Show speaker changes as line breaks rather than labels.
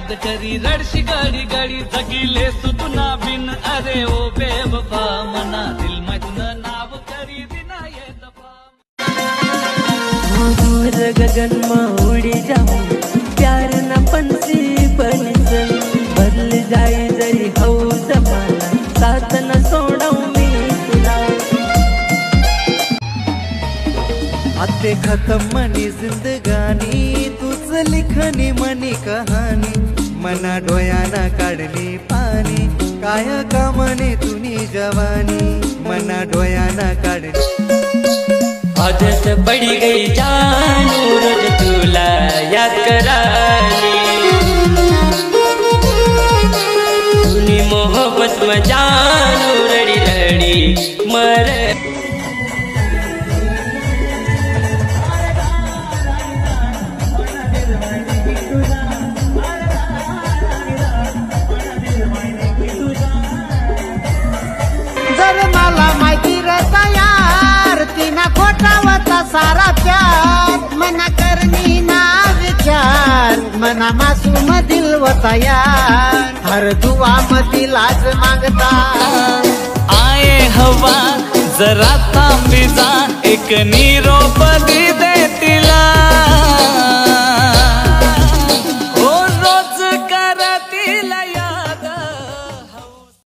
याद करी रडशी गडी गडी जगिले सुतुना बिन अरे ओ बेवफा मना दिल में तुना नाव करी दिना ये दफा
दूर गगन में उड़ी जाऊं प्यार न पंछी बन बदल जाए जरी हो जमाना साथ न सोडाऊं मी तुला
आते खत्म मनी जिंदगानी तुझ लिखनी मनी कहानी मना डोयाना काढली पाणी काय कामने तुनी जवानी मना डोयाना काढली
आदत पड़ी गई जानू रोज तुला याद करानी तूनी मोहब्बत में जानू रड़ी रड़ी मरे
जर मला माहिती रहता यार तिना खोटावता सारा प्यार मना करनी ना विचार मना मासूम दिल होता यार हर दुआ मधी लाज मांगता
आए हवा जरा थांबी जा एक निरोप दे तिला